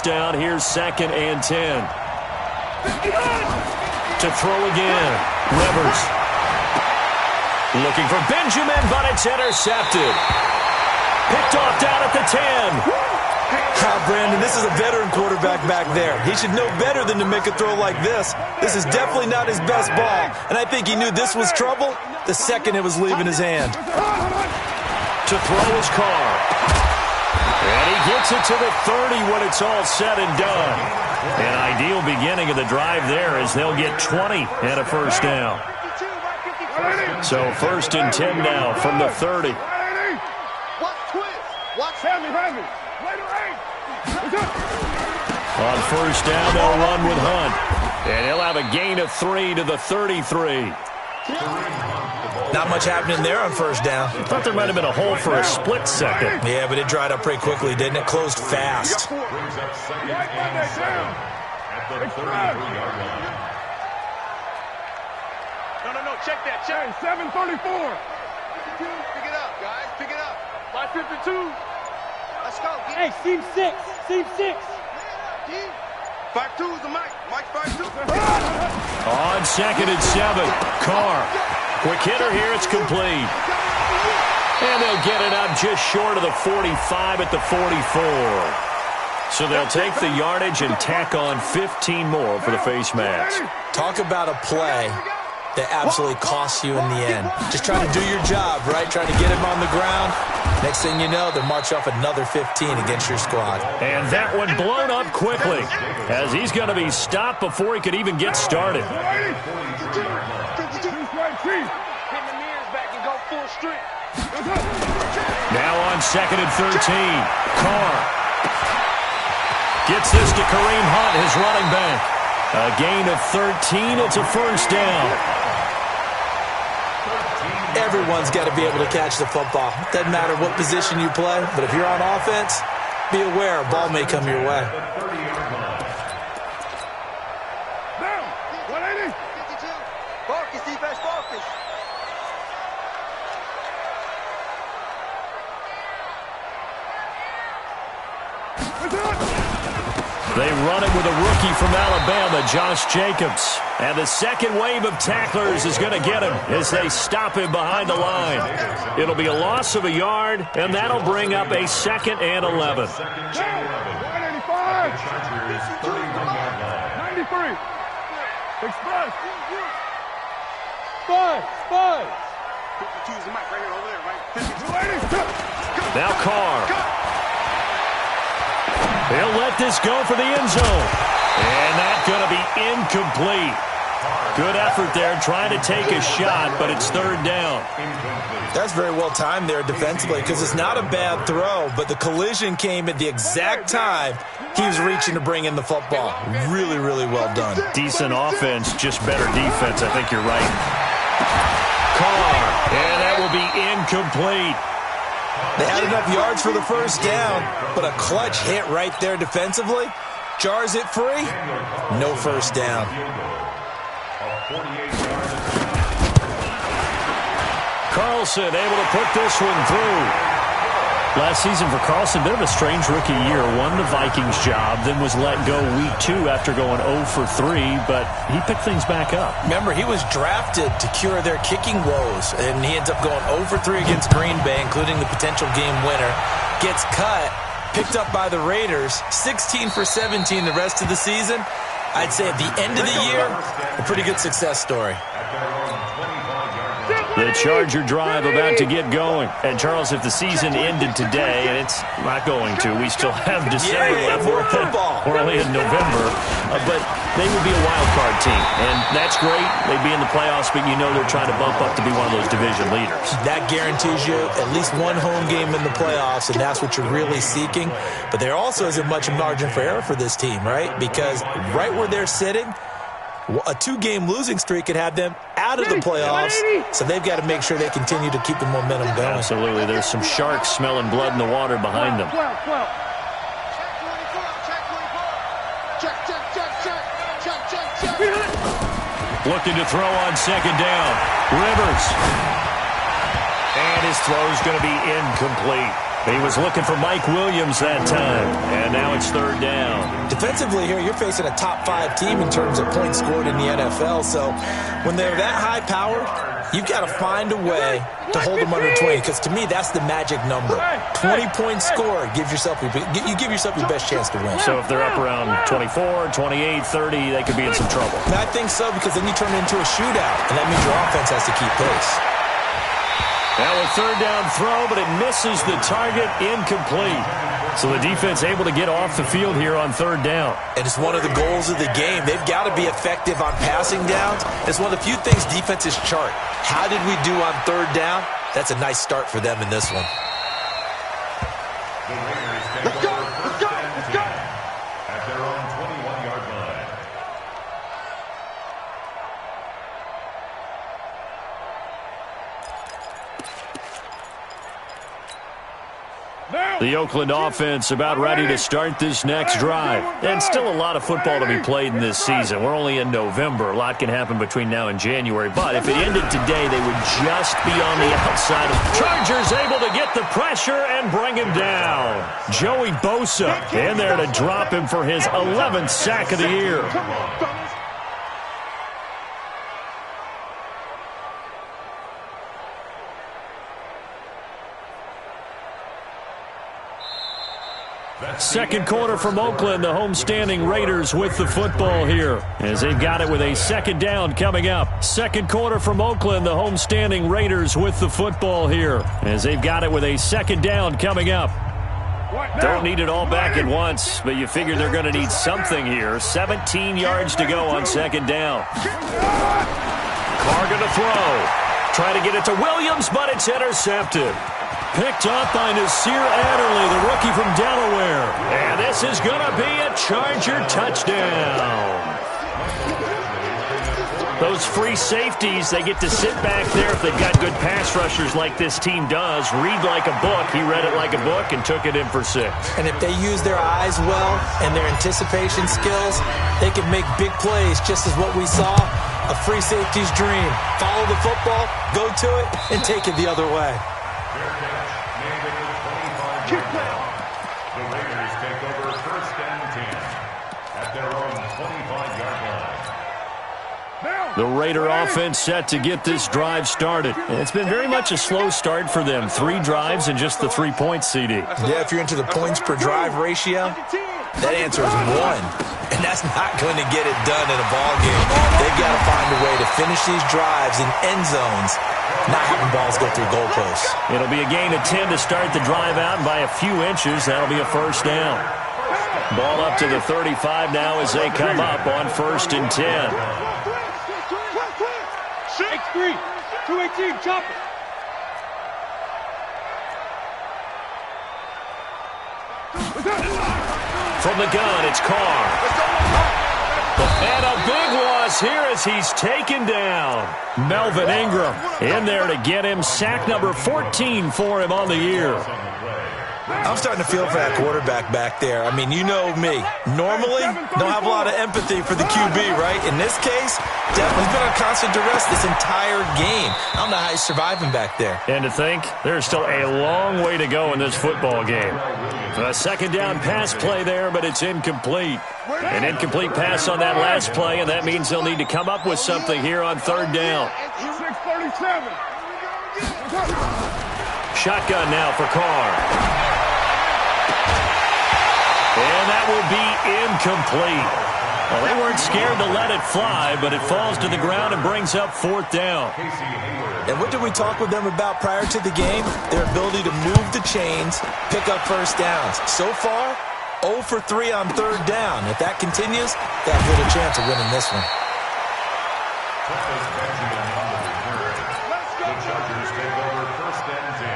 down. Here's 2nd and 10. To throw again. Rivers. Looking for Benjamin, but it's intercepted. Picked off down at the 10. Brandon, this is a veteran quarterback back there. He should know better than to make a throw like this. This is definitely not his best ball, and I think he knew this was trouble the second it was leaving his hand. To throw his Carr. And he gets it to the 30 when it's all said and done. An ideal beginning of the drive there as they'll get 20 and a first down. So 1st and 10 now from the 30. On 1st down, they'll run with Hunt. And he'll have a gain of 3 to the 33. Not much happening there on 1st down. I thought there might have been a hole for a split second. Yeah, but it dried up pretty quickly, didn't it? Closed fast. No, check that. Check. 734. Pick it up, guys. Pick it up. 552. Let's go. Hey, seam 6. Seam 6. 5-2 is the mic. Mike 5-2. On 2nd and 7. Carr. Quick hitter here. It's complete. And they'll get it up just short of the 45 at the 44. So they'll take the yardage and tack on 15 more for the face mask. Talk about a play that absolutely costs you in the end. Just trying to do your job, right? Trying to get him on the ground. Next thing you know, they'll march off another 15 against your squad. And that one blown up quickly as he's going to be stopped before he could even get started. Now on 2nd and 13. Carr gets this to Kareem Hunt, his running back. A gain of 13. It's a first down. Everyone's got to be able to catch the football. Doesn't matter what position you play, but if you're on offense, be aware a ball may come your way. Down. 180. 52. Focus, defense, focus. They run it with a rookie from Alabama, Josh Jacobs. And the second wave of tacklers is going to get him as they stop him behind the line. It'll be a loss of a yard, and that'll bring up a 2nd and 11. 185. 93. Express. 5. 52 is the mic right here, over there, right? 280. Now Carr. They'll let this go for the end zone. And that's going to be incomplete. Good effort there trying to take a shot, but it's 3rd down. That's very well timed there defensively because it's not a bad throw, but the collision came at the exact time he was reaching to bring in the football. Really, really well done. Decent offense, just better defense. I think you're right. Carr, and that will be incomplete. They had enough yards for the first down, but a clutch hit right there defensively. Jars it free. No first down. Carlson able to put this one through. Last season for Carlson, bit of a strange rookie year. Won the Vikings job, then was let go week 2 after going 0 for 3, but he picked things back up. Remember, he was drafted to cure their kicking woes, and he ends up going 0 for 3 against Green Bay, including the potential game winner. Gets cut, picked up by the Raiders, 16 for 17 the rest of the season. I'd say at the end of the year, a pretty good success story. The Charger drive about to get going. And, Charles, if the season ended today, and it's not going to, we still have December left. More football. We're only in November. But they would be a wild card team. And that's great. They'd be in the playoffs, but you know they're trying to bump up to be one of those division leaders. That guarantees you at least one home game in the playoffs, and that's what you're really seeking. But there also isn't much margin for error for this team, right? Because right where they're sitting, a 2-game losing streak could have them out of the playoffs, so they've got to make sure they continue to keep the momentum going. Absolutely. There's some sharks smelling blood in the water behind them. Looking to throw on 2nd down. Rivers. And his throw is going to be incomplete. He was looking for Mike Williams that time, and now it's third down. Defensively here, you're facing a top-5 team in terms of points scored in the NFL, so when they're that high-powered, you've got to find a way to hold them under 20, because to me, that's the magic number. 20 points scored, you give yourself your best chance to win. So if they're up around 24, 28, 30, they could be in some trouble. And I think so, because then you turn it into a shootout, and that means your offense has to keep pace. Now a third down throw, but it misses the target, incomplete. So the defense able to get off the field here on third down. And it's one of the goals of the game. They've got to be effective on passing downs. It's one of the few things defenses chart. How did we do on third down? That's a nice start for them in this one. Let's go, let's go, let's go. At their own 21-yard line. The Oakland offense about ready to start this next drive. And still a lot of football to be played in this season. We're only in November. A lot can happen between now and January. But if it ended today, they would just be on the outside. Chargers able to get the pressure and bring him down. Joey Bosa in there to drop him for his 11th sack of the year. Come on, fellas. Second quarter from Oakland, the homestanding Raiders with the football here as they've got it with a second down coming up. Second quarter from Oakland, the homestanding Raiders with the football here as they've got it with a second down coming up. Don't need it all back at once, but you figure they're going to need something here. 17 yards to go on second down. Carr going to throw. Try to get it to Williams, but it's intercepted. Picked up by Nasir Adderley, the rookie from Delaware. And this is going to be a Charger touchdown. Those free safeties, they get to sit back there if they've got good pass rushers like this team does. Read like a book. He read it like a book and took it in for 6. And if they use their eyes well and their anticipation skills, they can make big plays, just as what we saw. A free safety's dream. Follow the football, go to it, and take it the other way. The Raiders take over first and 10 at their own 25-yard line. The Raider offense set to get this drive started. And it's been very much a slow start for them. 3 drives and just the 3 points, CD. Yeah, if you're into the points per drive ratio, that answer is 1. And that's not going to get it done in a ball game. They've got to find a way to finish these drives in end zones, not having balls go through goalposts. It'll be a gain of 10 to start the drive out, and by a few inches, that'll be a first down. Ball up to the 35 now as they come up on first and 10. X3, 218, chop it. From the gun, it's Carr. And a big loss here as he's taken down. Melvin Ingram in there to get him. Sack number 14 for him on the year. I'm starting to feel for that quarterback back there. I mean, you know me. Normally, don't have a lot of empathy for the QB, right? In this case, definitely been on constant duress this entire game. I don't know how he's surviving back there. And to think, there's still a long way to go in this football game. A second down pass play there, but it's incomplete. An incomplete pass on that last play, and that means they'll need to come up with something here on third down. 637. Shotgun now for Carr. And that will be incomplete. Well, they weren't scared to let it fly, but it falls to the ground and brings up fourth down. And what did we talk with them about prior to the game? Their ability to move the chains, pick up first downs. So far, 0 for 3 on third down. If that continues, they have little chance of winning this one. The Chargers take over first and 10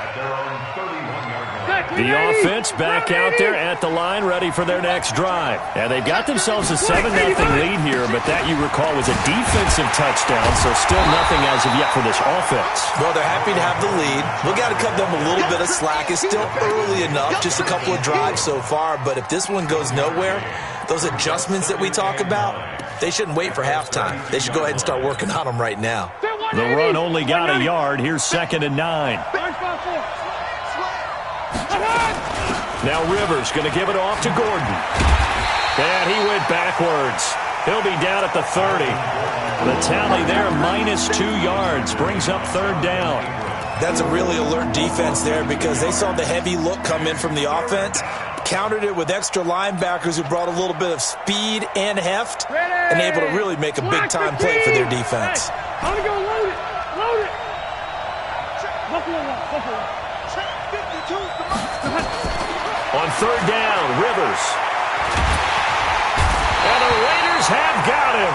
at their own 31-yard line. The offense back out there at the line, ready for their next drive. Now, they've got themselves a 7-0 lead here, but that, you recall, was a defensive touchdown, so still nothing as of yet for this offense. Well, they're happy to have the lead. We've got to cut them a little bit of slack. It's still early enough, just a couple of drives so far, but if this one goes nowhere, those adjustments that we talk about, they shouldn't wait for halftime. They should go ahead and start working on them right now. The run only got a yard. Here's 2nd and 9. Now Rivers going to give it off to Gordon. And he went backwards. He'll be down at the 30. The tally there, -2 yards, brings up third down. That's a really alert defense there because they saw the heavy look come in from the offense, countered it with extra linebackers who brought a little bit of speed and heft, and able to really make a big-time play for their defense. I'm going to go load it. Load it. Buffalo. Check 52. On third down, Rivers. And the Raiders have got him.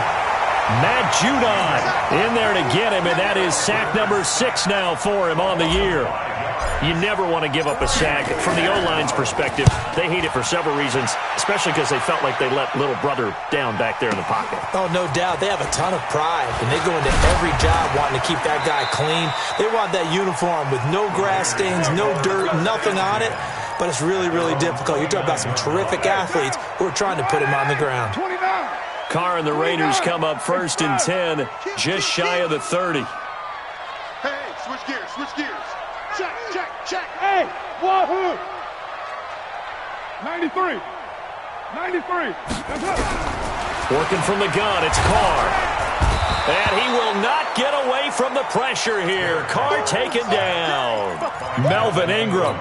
Matt Judon in there to get him, and that is sack number 6 now for him on the year. You never want to give up a sack. From the O-line's perspective, they hate it for several reasons, especially because they felt like they let little brother down back there in the pocket. Oh, no doubt. They have a ton of pride, and they go into every job wanting to keep that guy clean. They want that uniform with no grass stains, no dirt, nothing on it. But it's really, really difficult. You're talking about some terrific athletes who are trying to put him on the ground. 29. Carr and the Raiders come up first and 10, just shy of the 30. Hey, switch gears. Check. Hey, wahoo. 93. That's up. Working from the gun, it's Carr. And he will not get away from the pressure here. Carr taken down. Melvin Ingram.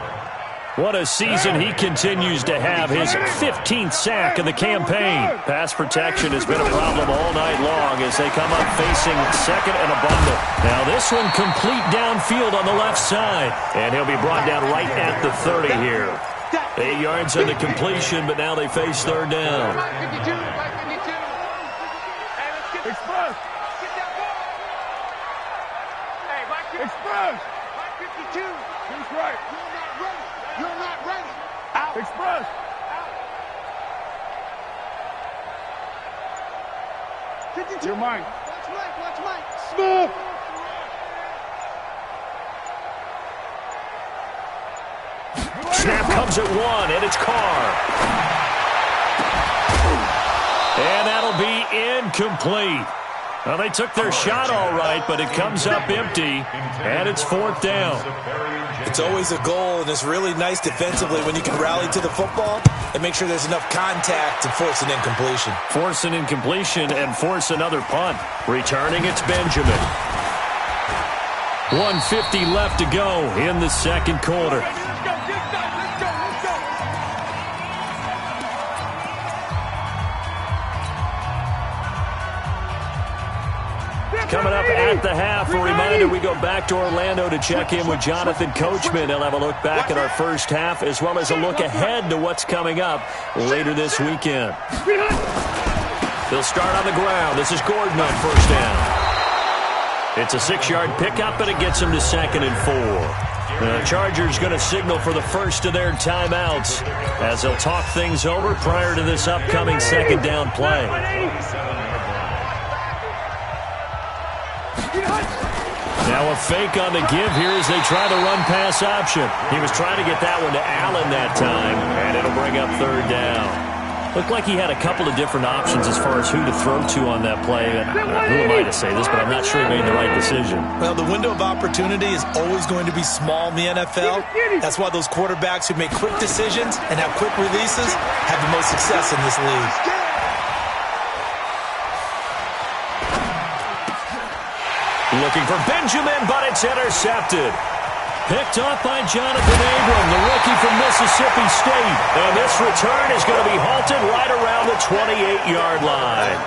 What a season he continues to have, his 15th sack of the campaign. Pass protection has been a problem all night long as they come up facing second and a bundle. Now this one complete downfield on the left side. And he'll be brought down right at the 30 here. 8 yards on the completion, but now they face third down. Express. He's right. You're not ready. Out. Express. You're mine. Watch Mike. Smith. Snap comes at 1, and it's Carr. And that'll be incomplete. Well, they took their shot all right, but it comes up empty, and it's fourth down. It's always a goal, and it's really nice defensively when you can rally to the football and make sure there's enough contact to force an incompletion. Force an incompletion and force another punt. Returning, it's Benjamin. 1:50 left to go in the second quarter. Coming up at the half, a reminder, we go back to Orlando to check in with Jonathan Coachman. He'll have a look back at our first half as well as a look ahead to what's coming up later this weekend. They'll start on the ground. This is Gordon on first down. It's a 6-yard pickup, and it gets him to second and 4. The Chargers going to signal for the first of their timeouts as they'll talk things over prior to this upcoming second down play. Now a fake on the give here as they try the run-pass option. He was trying to get that one to Allen that time, and it'll bring up third down. Looked like he had a couple of different options as far as who to throw to on that play. And who am I to say this, but I'm not sure he made the right decision. Well, the window of opportunity is always going to be small in the NFL. That's why those quarterbacks who make quick decisions and have quick releases have the most success in this league. Looking for Benjamin, but it's intercepted. Picked off by Jonathan Abram, the rookie from Mississippi State. And this return is going to be halted right around the 28-yard line.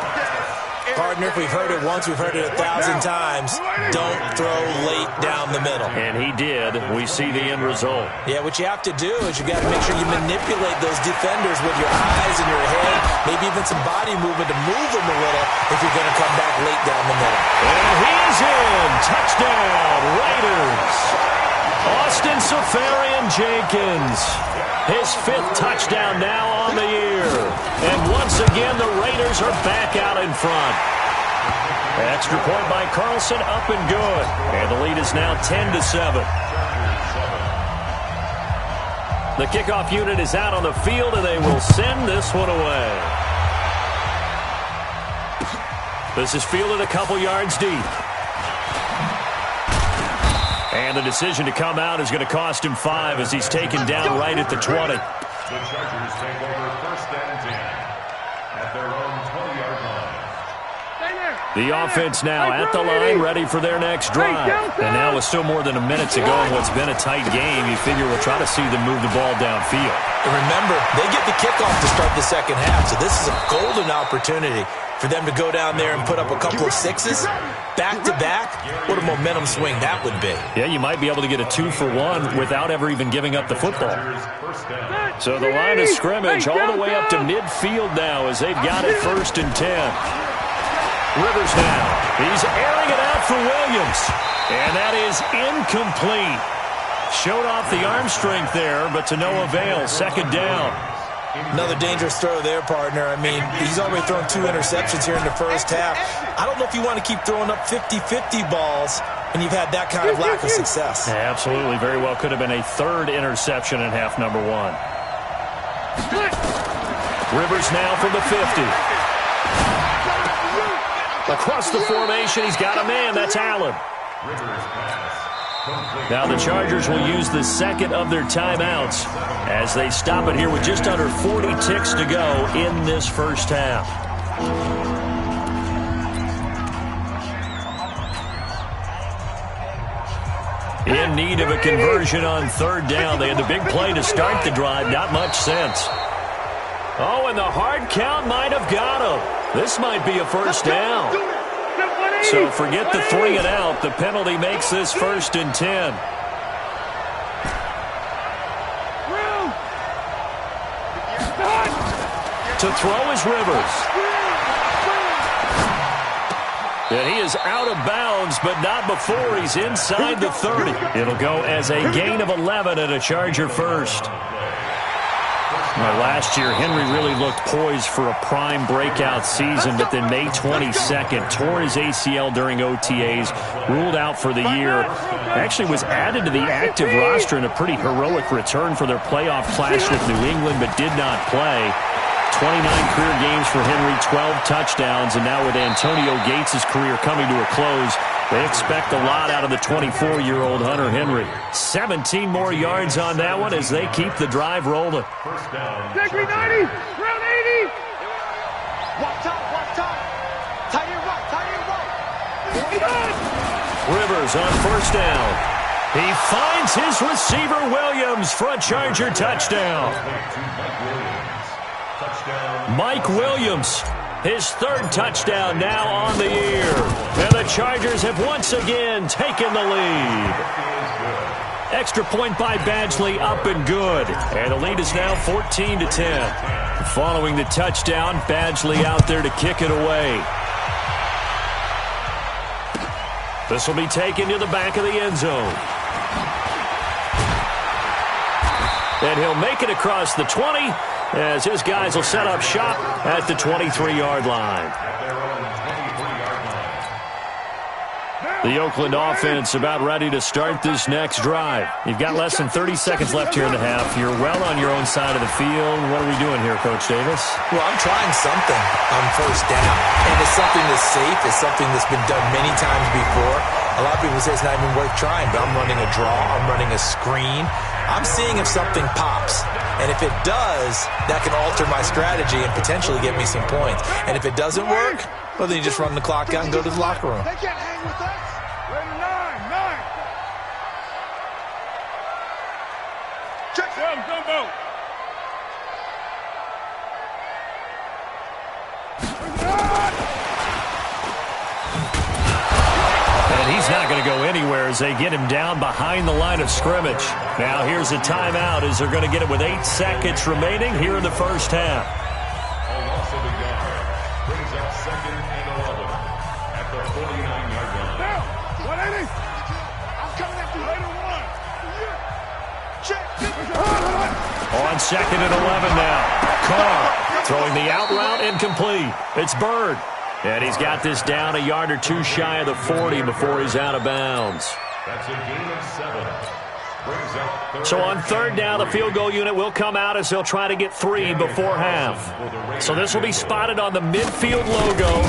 Partner, if we've heard it once, we've heard it 1,000 times. Don't throw late down the middle. And he did. We see the end result. Yeah, what you have to do is you got to make sure you manipulate those defenders with your eyes and your head, maybe even some body movement to move them a little if you're going to come back late down the middle. And he's in. Touchdown, Raiders. Austin Seferian-Jenkins. His 5th touchdown now on the year. And once again, the Raiders are back out in front. Extra point by Carlson, up and good. And the lead is now 10-7. The kickoff unit is out on the field, and they will send this one away. This is fielded a couple yards deep. And the decision to come out is going to cost him 5 as he's taken down right at the 20. The Chargers take over 1st and 10 at their own 20-yard line. The offense now at the line, ready for their next drive. And now with still more than a minute to go in what's been a tight game, you figure we'll try to see them move the ball downfield. And remember, they get the kickoff to start the second half, so this is a golden opportunity for them to go down there and put up a couple of sixes back-to-back. What a momentum swing that would be. Yeah, you might be able to get a 2-for-1 without ever even giving up the football. So the line of scrimmage all the way up to midfield now as they've got it 1st and 10. Rivers now. He's airing it out for Williams. And that is incomplete. Showed off the arm strength there, but to no avail. 2nd down. Another dangerous throw there, partner. I mean, he's already thrown 2 interceptions here in the first half. I don't know if you want to keep throwing up 50-50 balls when you've had that kind of lack of success. Yeah, absolutely. Very well could have been a 3rd interception in half number 1. Rivers now from the 50. Across the formation, he's got a man. That's Allen. Now the Chargers will use the 2nd of their timeouts as they stop it here with just under 40 ticks to go in this first half. In need of a conversion on 3rd down. They had the big play to start the drive. Not much sense. Oh, and the hard count might have got him. This might be a 1st down. So forget the 3 and out. The penalty makes this 1st and 10. To throw is Rivers. And he is out of bounds, but not before he's inside the 30. It'll go as a gain of 11 and a Charger 1st. Now, last year, Henry really looked poised for a prime breakout season, but then May 22nd, tore his ACL during OTAs, ruled out for the year. Actually was added to the active roster in a pretty heroic return for their playoff clash with New England, but did not play. 29 career games for Henry, 12 touchdowns, and now with Antonio Gates' career coming to a close, they expect a lot out of the 24-year-old Hunter Henry. 17 more yards on that one as they keep the drive rolling. 1st down. Zachary 90, round 80. Watch out. Tight end right. Rivers on 1st down. He finds his receiver Williams for a Charger touchdown. Mike Williams, his 3rd touchdown now on the year. And the Chargers have once again taken the lead. Extra point by Badgley, up and good. And the lead is now 14-10. Following the touchdown, Badgley out there to kick it away. This will be taken to the back of the end zone. And he'll make it across the 20 as his guys will set up shop at the 23-yard line. The Oakland offense about ready to start this next drive. You've got less than 30 seconds left here in the half. You're well on your own side of the field. What are we doing here, Coach Davis? Well, I'm trying something on 1st down. And it's something that's safe. It's something that's been done many times before. A lot of people say it's not even worth trying, but I'm running a draw. I'm running a screen. I'm seeing if something pops. And if it does, that can alter my strategy and potentially get me some points. And if it doesn't work, well, then you just run the clock out and go to the locker room. They can't hang with us. Ready, 9. Check. Gumbo. And he's not going to go anywhere as they get him down behind the line of scrimmage. Now here's a timeout as they're going to get it with 8 seconds remaining here in the first half. A loss of a yard brings up 2nd and 11 at the 49-yard line. Now, 180. I'm coming after you. Later 1. Check. On 2nd and 11 now. Carr throwing the out route incomplete. It's Bird. And he's got this down a yard or 2 shy of the 40 before he's out of bounds. That's a gain of 7. So on third down, the field goal unit will come out as they'll try to get 3 before half. So this will be spotted on the midfield logo.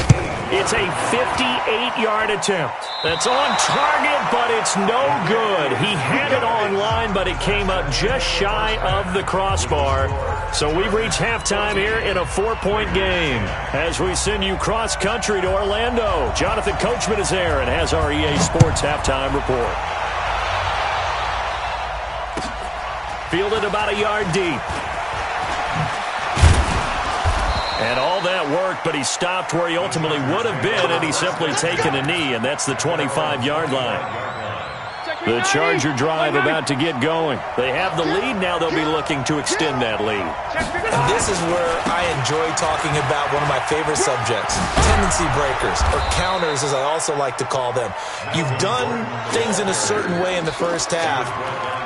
It's a 58-yard attempt. That's on target, but it's no good. He had it on line, but it came up just shy of the crossbar. So we've reached halftime here in a 4-point game. As we send you cross-country to Orlando, Jonathan Coachman is there and has our EA Sports halftime report. Fielded about a yard deep. And all that worked, but he stopped where he ultimately would have been, and he's simply taken a knee, and that's the 25-yard line. The Charger drive about to get going. They have the lead. Now they'll be looking to extend that lead. And this is where I enjoy talking about one of my favorite subjects, tendency breakers, or counters as I also like to call them. You've done things in a certain way in the first half,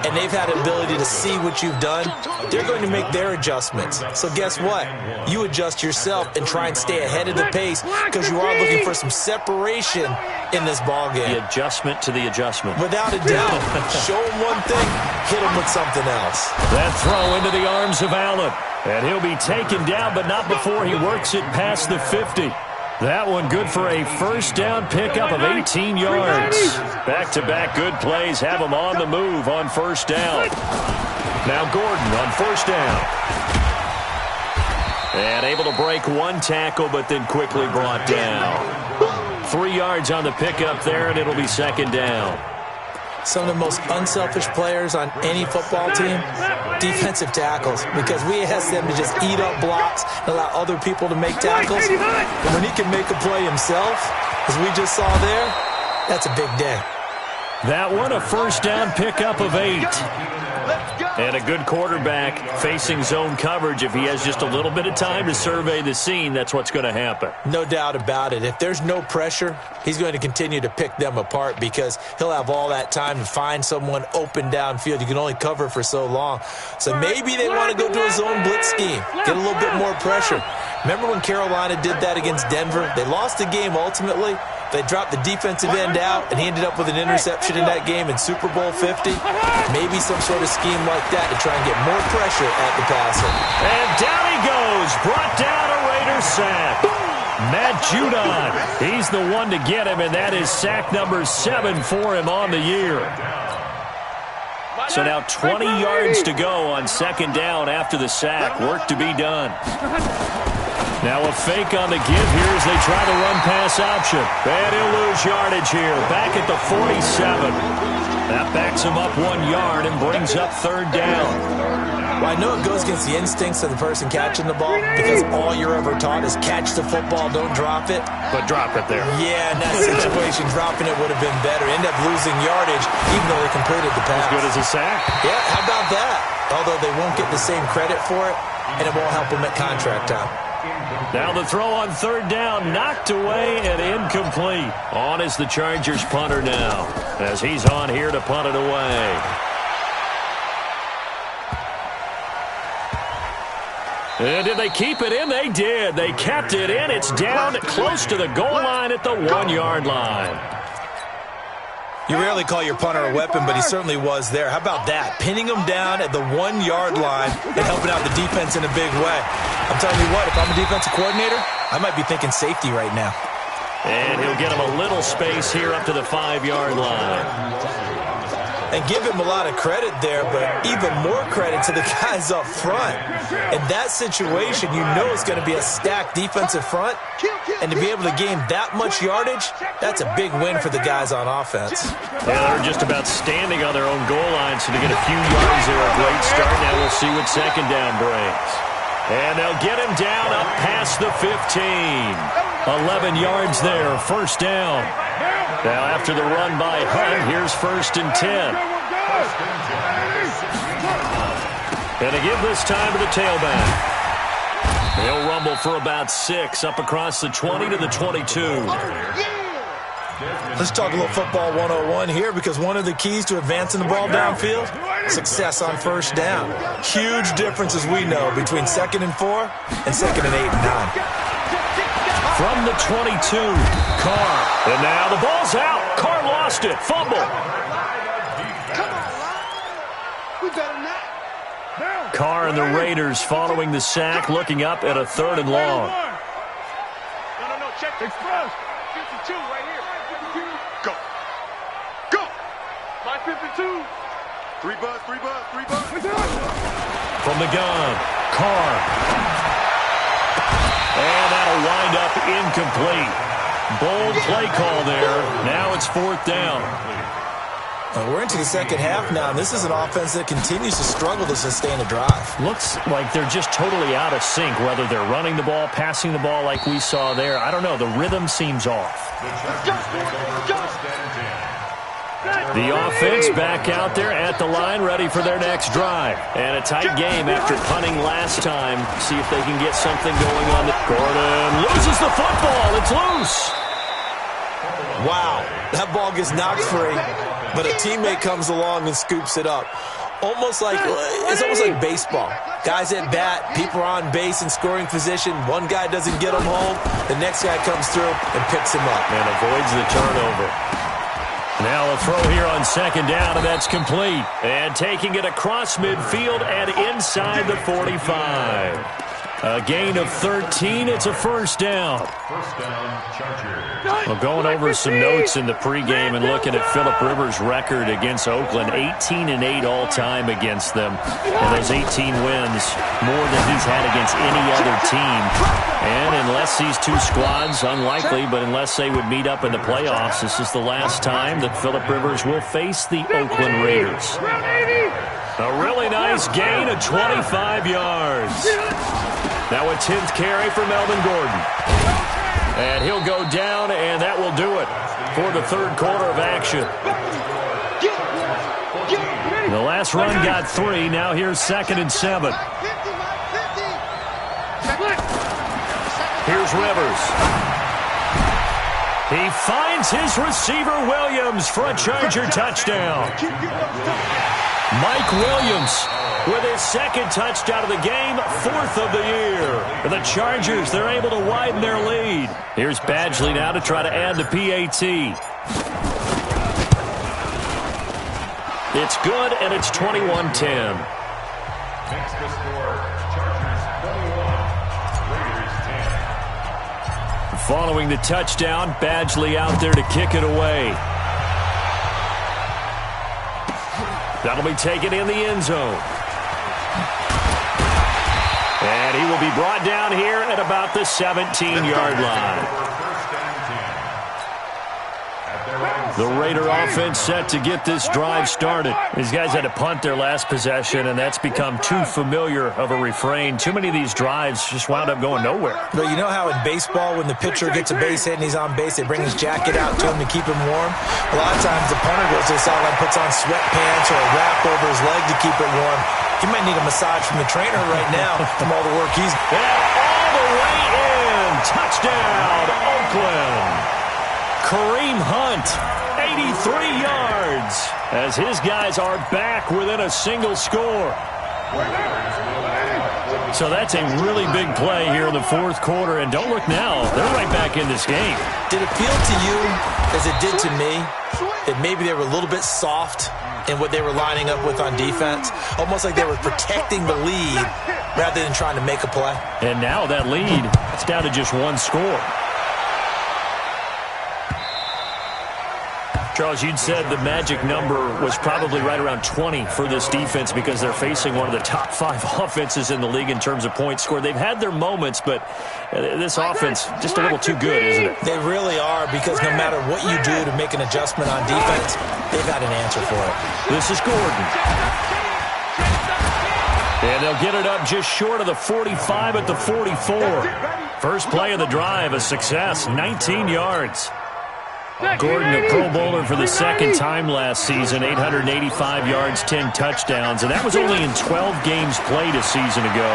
and they've had the ability to see what you've done. They're going to make their adjustments. So guess what? You adjust yourself and try and stay ahead of the pace because you are looking for some separation in this ball game. The adjustment to the adjustment. Without a doubt. Show him one thing, hit him with something else. That throw into the arms of Allen. And he'll be taken down, but not before he works it past the 50. That one good for a first down pickup of 18 yards. Back-to-back good plays have him on the move on first down. Now Gordon on first down. And able to break one tackle, but then quickly brought down. 3 yards on the pickup there, and it'll be second down. Some of the most unselfish players on any football team, defensive tackles, because we ask them to just eat up blocks and allow other people to make tackles. And when he can make a play himself, as we just saw there, that's a big day. That one, a first down pickup of 8. And a good quarterback facing zone coverage. If he has just a little bit of time to survey the scene, that's what's going to happen. No doubt about it. If there's no pressure, he's going to continue to pick them apart because he'll have all that time to find someone open downfield. You can only cover for so long. So maybe they want to go to a zone blitz scheme, get a little bit more pressure. Remember when Carolina did that against Denver? They lost the game ultimately. They dropped the defensive end out, and he ended up with an interception in that game in Super Bowl 50. Maybe some sort of scheme like that to try and get more pressure at the passer. And down he goes. Brought down a Raider sack. Matt Judon, he's the one to get him, and that is sack number 7 for him on the year. So now 20 yards to go on second down after the sack. Work to be done. Now a fake on the give here as they try to run pass option. And he'll lose yardage here. Back at the 47. That backs him up 1 yard and brings up third down. Well, I know it goes against the instincts of the person catching the ball because all you're ever taught is catch the football, don't drop it. But drop it there. Yeah, in that situation, dropping it would have been better. End up losing yardage even though they completed the pass. As good as a sack. Yeah, how about that? Although they won't get the same credit for it, and it won't help them at contract time. Now the throw on third down, knocked away and incomplete. On is the Chargers punter now, as he's on here to punt it away. And did they keep it in? They did. They kept it in. It's down close to the goal line at the 1 yard line. You rarely call your punter a weapon, but he certainly was there. How about that? Pinning him down at the 1 yard line and helping out the defense in a big way. I'm telling you what, if I'm a defensive coordinator, I might be thinking safety right now. And he'll get him a little space here up to the 5 yard line. And give him a lot of credit there, but even more credit to the guys up front. In that situation, you know it's going to be a stacked defensive front. And to be able to gain that much yardage, that's a big win for the guys on offense. Yeah, they're just about standing on their own goal line, so to get a few yards there, a great start. Now we'll see what second down brings. And they'll get him down up past the 15. 11 yards there, first down. Now after the run by Hunt, here's 1st and 10. And to give this time to the tailback. They'll rumble for about 6 up across the 20 to the 22. Let's talk a little football 101 here because one of the keys to advancing the ball downfield, success on first down. Huge difference, as we know, between 2nd and 4 and 2nd and 8 and 9. From the 22, Carr. And now the ball's out. Carr lost it. Fumble. Carr and the Raiders following the sack, looking up at a 3rd and long. No, check express. 52 right here. Go. Go. My 52. 3 buzz. From the gun, Carr. And that'll wind up incomplete. Bold play call there. Now it's 4th down. We're into the second half now, and this is an offense that continues to struggle to sustain a drive. Looks like they're just totally out of sync, whether they're running the ball, passing the ball like we saw there. I don't know. The rhythm seems off. The offense back out there at the line, ready for their next drive. And a tight game after punting last time. See if they can get something going on. Gordon loses the football. It's loose. Wow, that ball gets knocked free, but a teammate comes along and scoops it up. It's almost like baseball. Guys at bat, people are on base in scoring position. One guy doesn't get him home. The next guy comes through and picks him up. And avoids the turnover. Now a throw here on 2nd down, and that's complete. And taking it across midfield and inside the 45. A gain of 13. It's a 1st down. First down, Chargers. Well, going over some notes in the pregame and looking at Phillip Rivers' record against Oakland, 18-8 all-time against them. And those 18 wins, more than he's had against any other team. And unless these two squads, unlikely, but unless they would meet up in the playoffs, this is the last time that Phillip Rivers will face the Oakland Raiders. A really nice gain of 25 yards. Now a 10th carry for Melvin Gordon. And he'll go down, and that will do it for the 3rd quarter of action. The last run got 3. Now here's 2nd and 7. Here's Rivers. He finds his receiver, Williams, for a Charger touchdown. Mike Williams with his 2nd touchdown of the game, 4th of the year. For the Chargers, they're able to widen their lead. Here's Badgley now to try to add the PAT. It's good, and it's 21-10. Next to score, Chargers 21, Raiders 10. Following the touchdown, Badgley out there to kick it away. That'll be taken in the end zone. And he will be brought down here at about the 17-yard line. The Raider offense set to get this drive started. These guys had to punt their last possession, and that's become too familiar of a refrain. Too many of these drives just wound up going nowhere. But you know how in baseball, when the pitcher gets a base hit and he's on base, they bring his jacket out to him to keep him warm? A lot of times the punter goes to the sideline, puts on sweatpants or a wrap over his leg to keep it warm. He might need a massage from the trainer right now from all the work he's... And all the way in. Touchdown, Oakland. Kareem Hunt, 83 yards, as his guys are back within a single score. So that's a really big play here in the 4th quarter, and don't look now, they're right back in this game. Did it feel to you, as it did to me, that maybe they were a little bit soft in what they were lining up with on defense? Almost like they were protecting the lead rather than trying to make a play. And now that lead, it's down to just 1 score. Charles, you'd said the magic number was probably right around 20 for this defense because they're facing one of the top 5 offenses in the league in terms of points scored. They've had their moments, but this offense just a little too good, isn't it? They really are, because no matter what you do to make an adjustment on defense, they've had an answer for it. This is Gordon. And they'll get it up just short of the 45 at the 44. First play of the drive, a success, 19 yards. Gordon, a Pro Bowler for the 2nd time last season, 885 yards, 10 touchdowns, and that was only in 12 games played a season ago.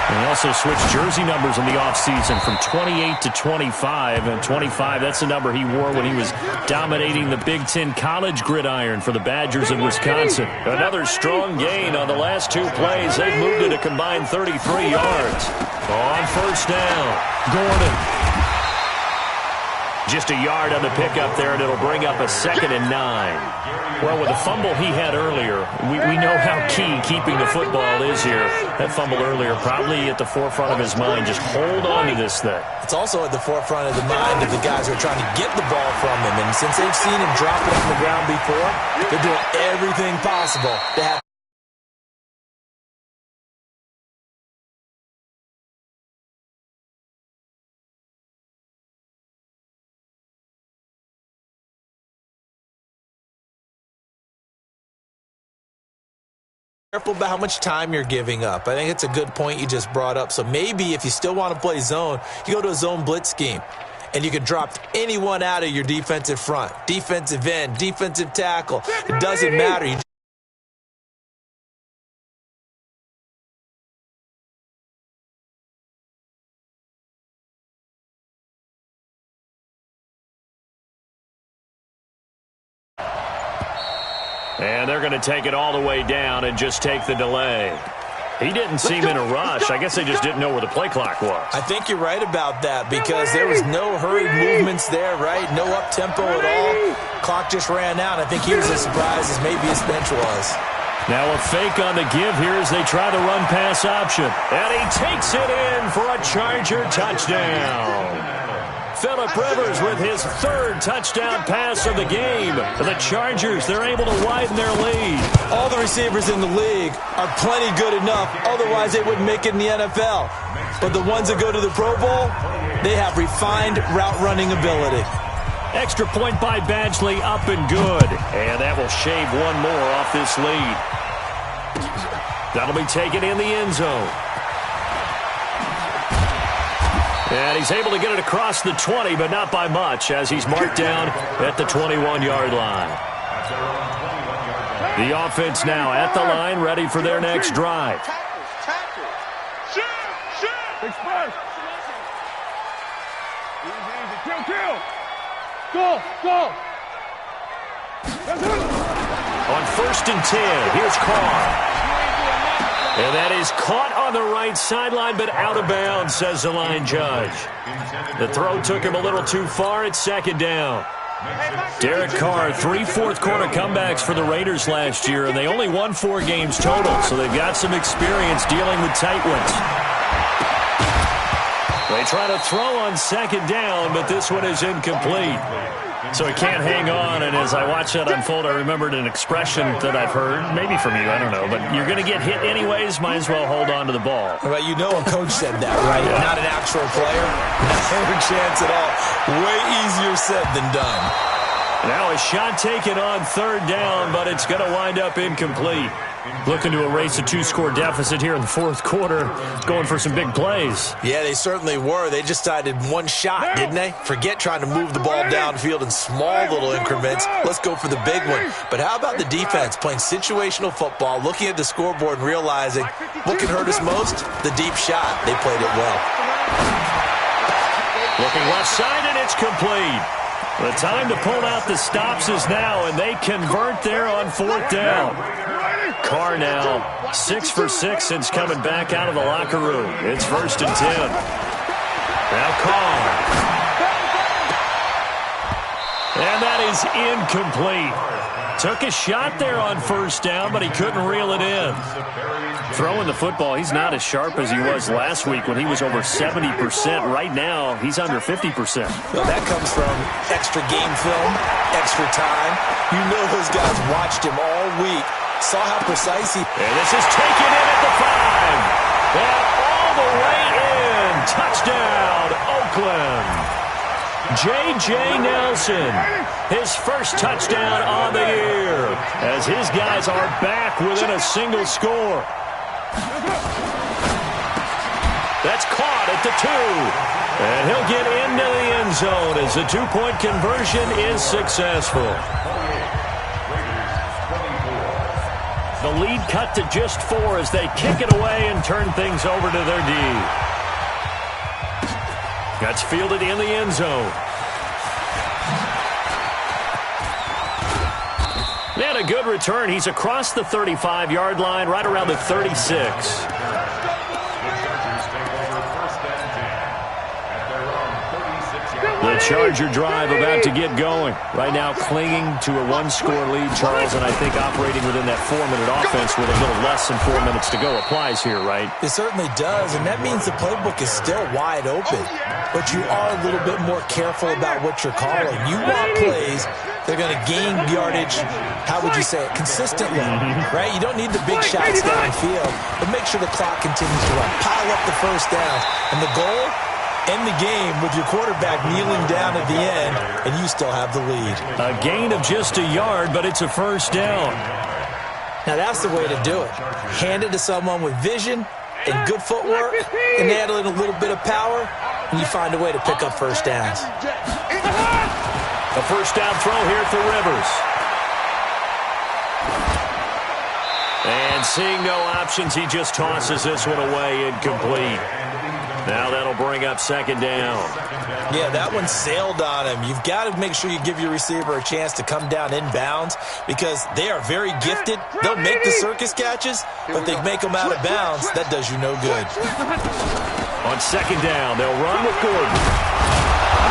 And he also switched jersey numbers in the offseason from 28 to 25, and 25, that's the number he wore when he was dominating the Big Ten college gridiron for the Badgers of Wisconsin. Another strong gain on the last 2 plays. They've moved it a combined 33 yards. On 1st down, Gordon. Just a yard on the pickup there, and it'll bring up a 2nd and 9. Well, with the fumble he had earlier, we know how key keeping the football is here. That fumble earlier probably at the forefront of his mind. Just hold on to this thing. It's also at the forefront of the mind of the guys who are trying to get the ball from him. And since they've seen him drop it on the ground before, they're doing everything possible to have careful about how much time you're giving up. I think it's a good point you just brought up. So maybe if you still want to play zone, you go to a zone blitz scheme, and you can drop anyone out of your defensive front, defensive end, defensive tackle. It doesn't matter. And they're going to take it all the way down and just take the delay. He didn't seem in a rush. I guess they just didn't know where the play clock was. I think you're right about that because there was no hurried movements there, right? No up-tempo at all. Clock just ran out. I think he was as surprised as maybe his bench was. Now a fake on the give here as they try the run-pass option. And he takes it in for a Charger touchdown. Phillip Rivers with his 3rd touchdown pass of the game. The Chargers, they're able to widen their lead. All the receivers in the league are plenty good enough. Otherwise, they wouldn't make it in the NFL. But the ones that go to the Pro Bowl, they have refined route running ability. Extra point by Badgley, up and good. And that will shave one more off this lead. That'll be taken in the end zone. And he's able to get it across the 20, but not by much, as he's marked down at the 21-yard line. The offense now at the line, ready for their next drive. Express. Easy. Kill. Go. On 1st and 10, here's Carr. And that is caught on the right sideline, but out of bounds, says the line judge. The throw took him a little too far. It's 2nd down. Derek Carr, 3 fourth-quarter comebacks for the Raiders last year, and they only won 4 games total, so they've got some experience dealing with tight ones. They try to throw on 2nd down, but this one is incomplete. So he can't hang on, and as I watch that unfold, I remembered an expression that I've heard, maybe from you, I don't know, but you're going to get hit anyways, might as well hold on to the ball. Well, you know a coach said that, right? Yeah. Not an actual player. No chance at all. Way easier said than done. Now a shot taken on 3rd down, but it's going to wind up incomplete. Looking to erase a 2-score deficit here in the 4th quarter. Going for some big plays. Yeah, they certainly were. They just decided one shot, didn't they? Forget trying to move the ball downfield in small little increments. Let's go for the big one. But how about the defense playing situational football, looking at the scoreboard and realizing what can hurt us most? The deep shot. They played it well. Looking left side, and it's complete. The time to pull out the stops is now, and they convert there on 4th down. Carr now 6 for 6 since coming back out of the locker room. It's 1st and 10. Now Carr. And that is incomplete. Took a shot there on 1st down, but he couldn't reel it in. Throwing the football, he's not as sharp as he was last week when he was over 70%. Right now, he's under 50%. Well, that comes from extra game film, extra time. You know those guys watched him all week. Saw how precise he... And this is taken in at the 5. And all the way in. Touchdown, Oakland. J.J. Nelson, his first touchdown on the year, as his guys are back within a single score. That's caught at the 2. And he'll get into the end zone as the 2-point conversion is successful. The lead cut to just 4 as they kick it away and turn things over to their D. That's fielded in the end zone. And a good return. He's across the 35-yard line, right around the 36. The Charger drive about to get going. Right now clinging to a one-score lead, Charles, and I think operating within that 4-minute offense with a little less than 4 minutes to go applies here, right? It certainly does, and that means the playbook is still wide open. But you are a little bit more careful about what you're calling. You want plays they're going to gain yardage, how would you say it, consistently, right? You don't need the big shots downfield, but make sure the clock continues to run. Pile up the first down, and the goal, end the game with your quarterback kneeling down at the end, and you still have the lead. A gain of just a yard, but it's a first down. Now, that's the way to do it. Hand it to someone with vision and good footwork, and add in a little bit of power, and you find a way to pick up first downs. A first down throw here for Rivers. And seeing no options, he just tosses this one away incomplete. Now that'll bring up second down. Yeah, that one sailed on him. You've got to make sure you give your receiver a chance to come down inbounds because they are very gifted. They'll make the circus catches, but they make them out of bounds. That does you no good. On second down, they'll run with Gordon.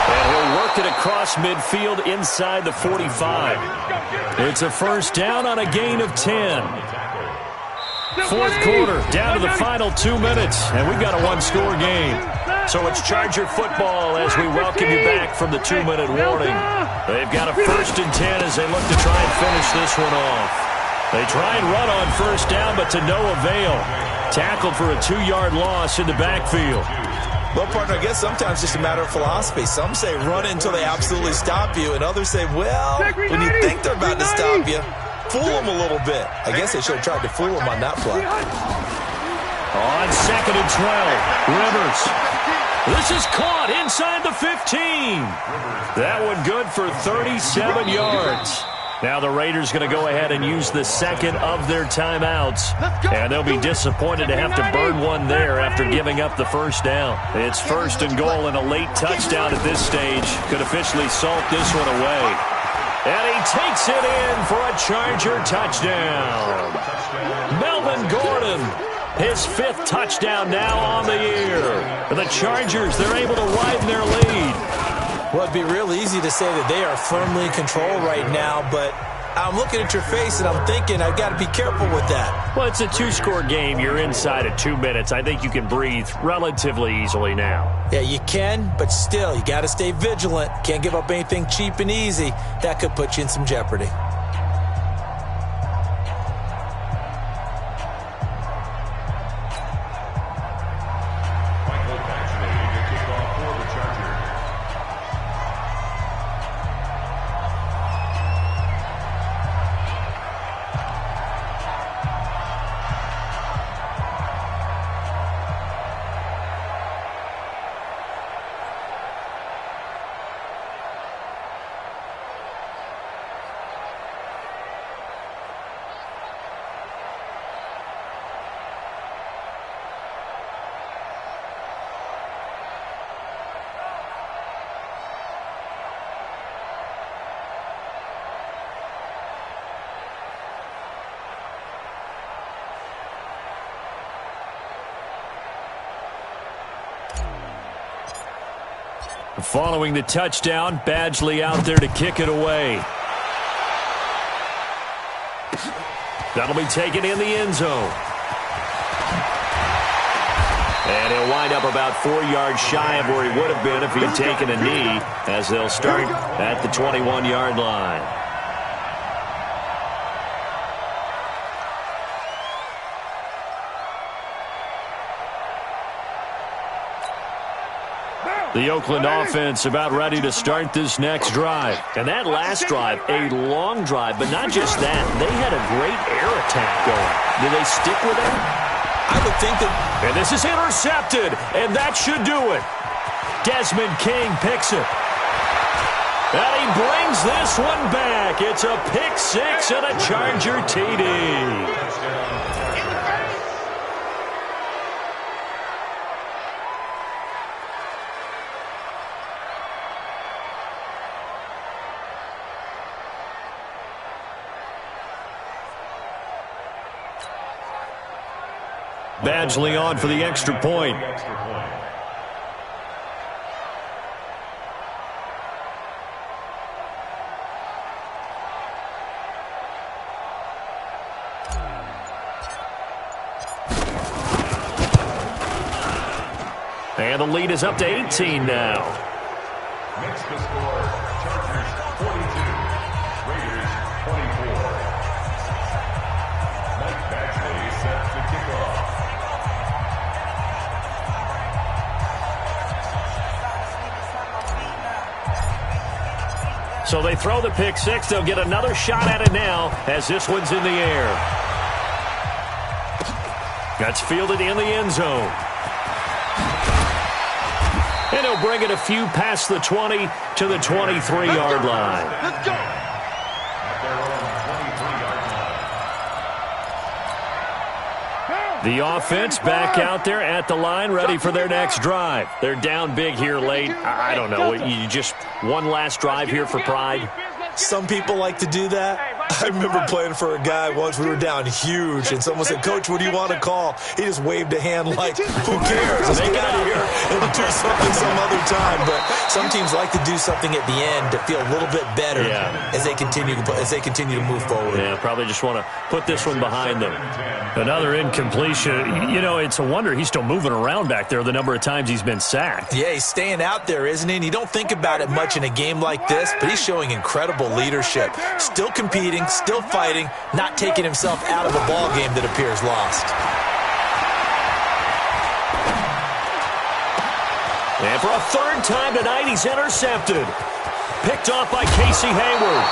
And he'll work it across midfield inside the 45. It's a first down on a gain of 10. Fourth quarter, down to the final 2 minutes, and we've got a one-score game. So it's Charger football as we welcome you back from the 2-minute warning. They've got a first and 10 as they look to try and finish this one off. They try and run on first down, but to no avail. Tackled for a 2-yard loss in the backfield. Well, partner, I guess sometimes it's just a matter of philosophy. Some say run until they absolutely stop you, and others say, well, when you think they're about to stop you, fool them a little bit. I guess they should have tried to fool them on that play. On second and 12, Rivers. This is caught inside the 15. That one good for 37 yards. Now the Raiders going to go ahead and use the second of their timeouts. And they'll be disappointed to have to burn one there after giving up the first down. It's first and goal, and a late touchdown at this stage could officially salt this one away. And he takes it in for a Charger touchdown. Melvin Gordon, his 5th touchdown now on the year. The Chargers, they're able to widen their lead. Well, it'd be real easy to say that they are firmly in control right now, but I'm looking at your face and I'm thinking I've got to be careful with that. Well, it's a 2-score game. You're inside of 2 minutes. I think you can breathe relatively easily now. Yeah, you can, but still, you got to stay vigilant. Can't give up anything cheap and easy. That could put you in some jeopardy. Following the touchdown, Badgley out there to kick it away. That'll be taken in the end zone. And he'll wind up about 4 yards shy of where he would have been if he had taken a knee, as they'll start at the 21-yard line. The Oakland offense about ready to start this next drive. And that last drive, a long drive, but not just that. They had a great air attack going. Do they stick with it? I would think that... And this is intercepted, and that should do it. Desmond King picks it. And he brings this one back. It's a pick 6 and a Charger TD. Badgley on for the extra point. the lead is up to 18 now. Makes the score Chargers 42, Raiders 24. Mike Badgley set to kick off. So they throw the pick six. They'll get another shot at it now as this one's in the air. That's fielded in the end zone. And he'll bring it a few past the 20 to the 23-yard line. Let's go. At their own 23-yard line. The offense back out there at the line, ready for their next drive. They're down big here late. I don't know. You just one last drive here for Pride. Some people like to do that. I remember playing for a guy once. We were down huge, and someone said, "Coach, what do you want to call?" He just waved a hand like, "Who cares? Let's get out of here and do something some other time." But some teams like to do something at the end to feel a little bit better as they continue to move forward. Yeah, probably just want to put this one behind them. Another incompletion. You know, it's a wonder he's still moving around back there the number of times he's been sacked. Yeah, he's staying out there, isn't he? And you don't think about it much in a game like this, but he's showing incredible leadership. Still competing, still fighting, not taking himself out of a ball game that appears lost. And for a third time tonight, he's intercepted. Picked off by Casey Hayward.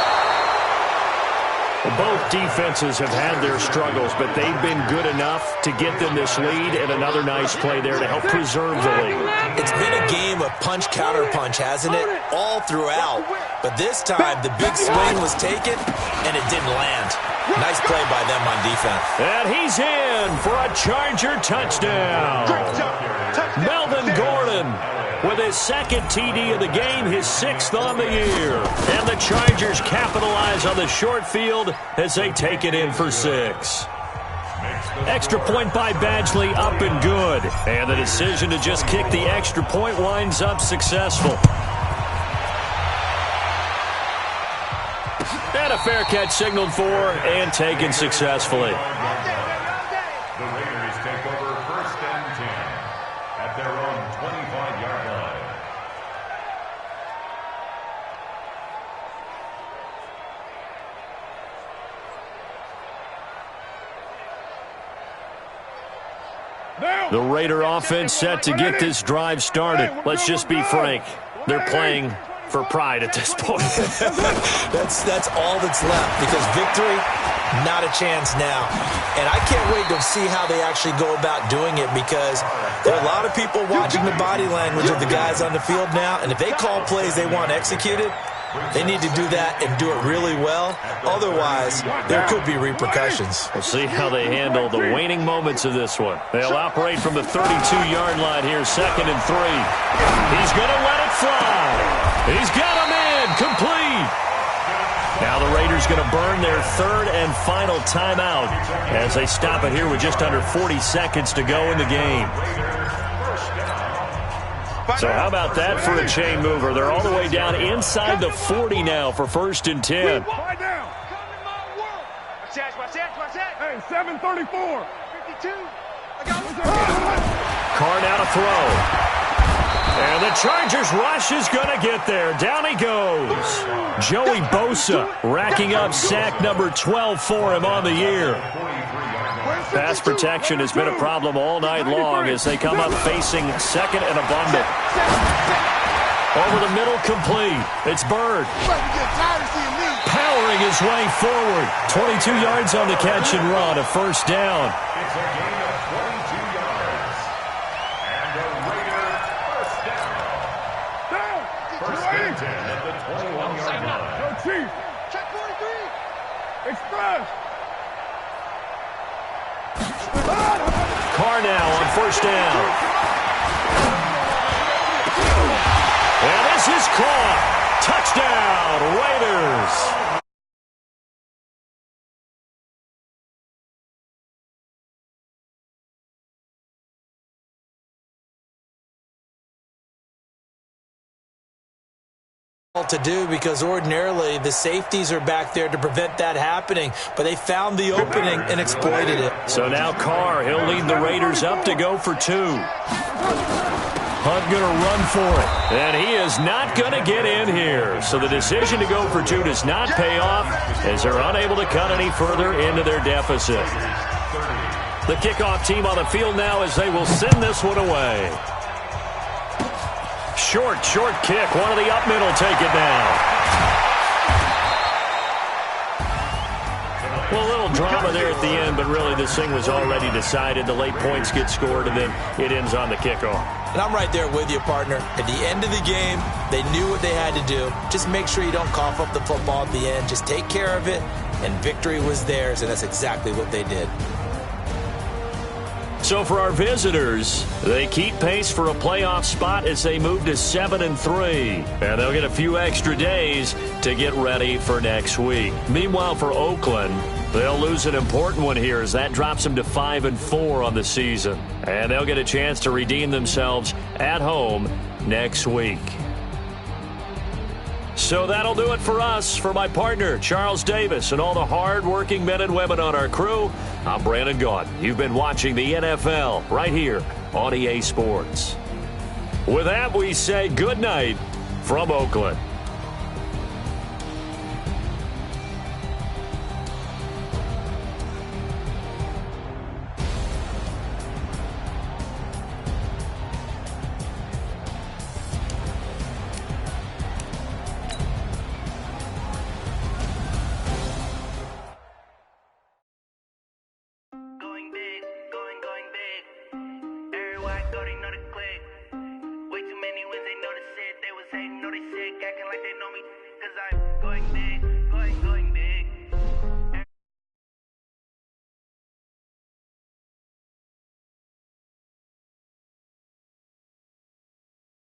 Both defenses have had their struggles, but they've been good enough to get them this lead, and another nice play there to help preserve the lead. It's been a game of punch-counter-punch, hasn't it? All throughout. But this time, the big swing was taken, and it didn't land. Nice play by them on defense. And he's in for a Charger touchdown. Melvin Gordon with his second TD of the game, his sixth on the year. And the Chargers capitalize on the short field as they take it in for 6. Extra point by Badgley, up and good. And the decision to just kick the extra point winds up successful. And a fair catch signaled for and taken successfully. The Raiders take over 1st and 10 at their own 25-yard line. The Raider offense set to get this drive started. Let's just be frank. They're playing for pride at this point. That's all that's left, because victory, not a chance now. And I can't wait to see how they actually go about doing it, because there are a lot of people watching the body language of the guys on the field now, and if they call plays they want executed, they need to do that and do it really well. Otherwise, there could be repercussions. We'll see how they handle the waning moments of this one. They'll operate from the 32-yard line here, 2nd and 3. He's going to let it fly. He's got him in, complete. Now the Raiders going to burn their 3rd and final timeout as they stop it here with just under 40 seconds to go in the game. So how about that for a chain mover? They're all the way down inside the 40 now for 1st and 10. Hey, 734. 52. Carr now to throw. And the Chargers rush is going to get there. Down he goes. Joey Bosa racking up sack number 12 for him on the year. Pass protection has been a problem all night long as they come up facing 2nd and abundant. Over the middle, complete. It's Bird. Powering his way forward. 22 yards on the catch and run, a 1st down. It's a gain of 22 yards. And the Raider 1st down. 1st and 10 at the 21-yard line. Go Chief. Check 43. Express. Carr now on 1st down. And this is caught. Touchdown, Raiders. To do, because ordinarily the safeties are back there to prevent that happening, but they found the opening and exploited it. So now Carr, he'll lead the Raiders up to go for 2. Hunt going to run for it. And he is not going to get in here. So the decision to go for 2 does not pay off as they're unable to cut any further into their deficit. The kickoff team on the field now as they will send this one away. Short kick. One of the up middle take it down. Well, a little drama there at the end, but really this thing was already decided. The late points get scored, and then it ends on the kickoff. And I'm right there with you, partner. At the end of the game, they knew what they had to do. Just make sure you don't cough up the football at the end. Just take care of it, and victory was theirs, and that's exactly what they did. So for our visitors, they keep pace for a playoff spot as they move to 7-3. And they'll get a few extra days to get ready for next week. Meanwhile, for Oakland, they'll lose an important one here as that drops them to 5-4 on the season. And they'll get a chance to redeem themselves at home next week. So that'll do it for us. For my partner, Charles Davis, and all the hard-working men and women on our crew, I'm Brandon Gaudin. You've been watching the NFL right here on EA Sports. With that, we say good night from Oakland.